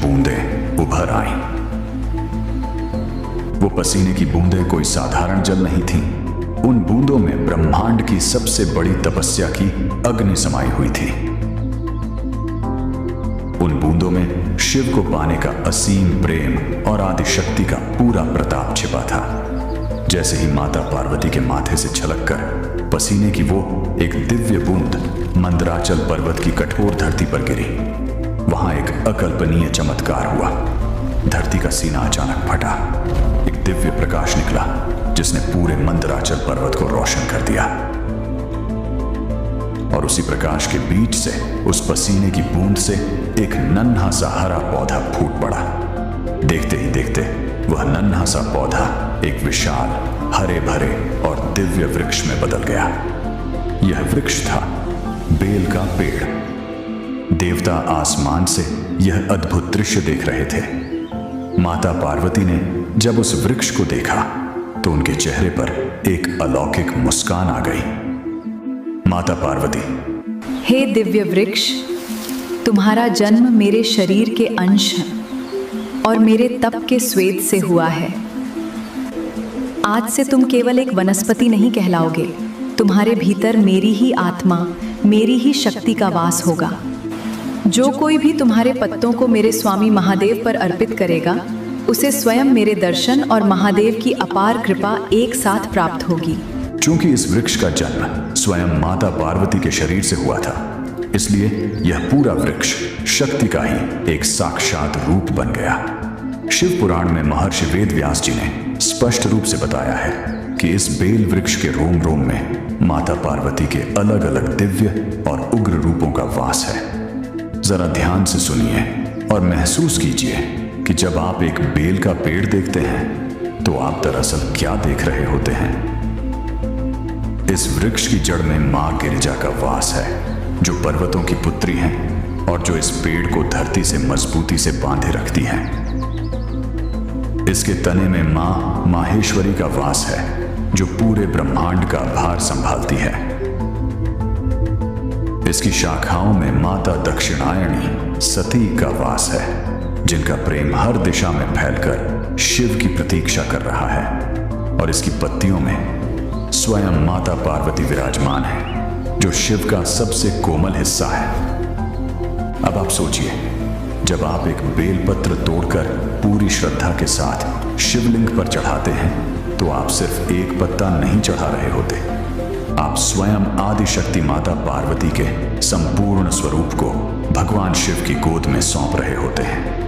बूंदें उभर आईं। वो पसीने की बूंदें कोई साधारण जल नहीं थीं। उन बूंदों में ब्रह्मांड की सबसे बड़ी तपस्या की अग्नि समाई हुई थी। उन बूंदों में शिव को पाने का असीम प्रेम और आदिशक्ति का पूरा प्रताप छिपा था। जैसे ही माता पार्वती के माथे से छलककर पसीने की वो एक दिव्य बूंद मंदराचल पर्वत की कठोर धरती पर गिरी, वहां एक अकल्पनीय चमत्कार हुआ। धरती का सीना अचानक फटा। एक दिव्य प्रकाश निकला जिसने पूरे मंदराचल पर्वत को रोशन कर दिया। और उसी प्रकाश के बीच से, उस पसीने की बूंद से एक नन्हा सा हरा पौधा फूट पड़ा। देखते ही देखते वह नन्हा सा पौधा एक विशाल हरे भरे और दिव्य वृक्ष में बदल गया। यह वृक्ष था बेल का पेड़। देवता आसमान से यह अद्भुत दृश्य देख रहे थे। माता पार्वती ने जब उस वृक्ष को देखा तो उनके चेहरे पर एक अलौकिक मुस्कान आ गई। माता पार्वती, हे दिव्य वृक्ष, तुम्हारा जन्म मेरे शरीर के अंश और मेरे तप के स्वेद से हुआ है। आज से तुम केवल एक वनस्पति नहीं कहलाओगे, तुम्हारे भीतर मेरी ही आत्मा, मेरी ही शक्ति का वास होगा। जो कोई भी तुम्हारे पत्तों को मेरे स्वामी महादेव पर अर्पित करेगा, उसे स्वयं मेरे दर्शन और महादेव की अपार कृपा एक साथ प्राप्त होगी। चूंकि इस वृक्ष का जन्म स्वयं माता पार्वती के शरीर से हुआ था, इसलिए यह पूरा वृक्ष शक्ति का ही एक साक्षात रूप बन गया। शिव पुराण में महर्षि वेद व्यास जी ने स्पष्ट रूप से बताया है कि इस बेल वृक्ष के रोम रोम में माता पार्वती के अलग अलग दिव्य और उग्र रूपों का वास है। जरा ध्यान से सुनिए और महसूस कीजिए कि जब आप एक बेल का पेड़ देखते हैं तो आप दरअसल क्या देख रहे होते हैं। इस वृक्ष की जड़ में मां गिरिजा का वास है, जो पर्वतों की पुत्री हैं और जो इस पेड़ को धरती से मजबूती से बांधे रखती हैं। इसके तने में मां माहेश्वरी का वास है, जो पूरे ब्रह्मांड का भार संभालती है। इसकी शाखाओं में माता दक्षिणायणी सती का वास है, जिनका प्रेम हर दिशा में फैलकर शिव की प्रतीक्षा कर रहा है। और इसकी पत्तियों में स्वयं माता पार्वती विराजमान है, जो शिव का सबसे कोमल हिस्सा है। अब आप सोचिए, जब आप एक बेलपत्र तोड़कर पूरी श्रद्धा के साथ शिवलिंग पर चढ़ाते हैं तो आप सिर्फ एक पत्ता नहीं चढ़ा रहे होते, आप स्वयं आदिशक्ति माता पार्वती के संपूर्ण स्वरूप को भगवान शिव की गोद में सौंप रहे होते हैं।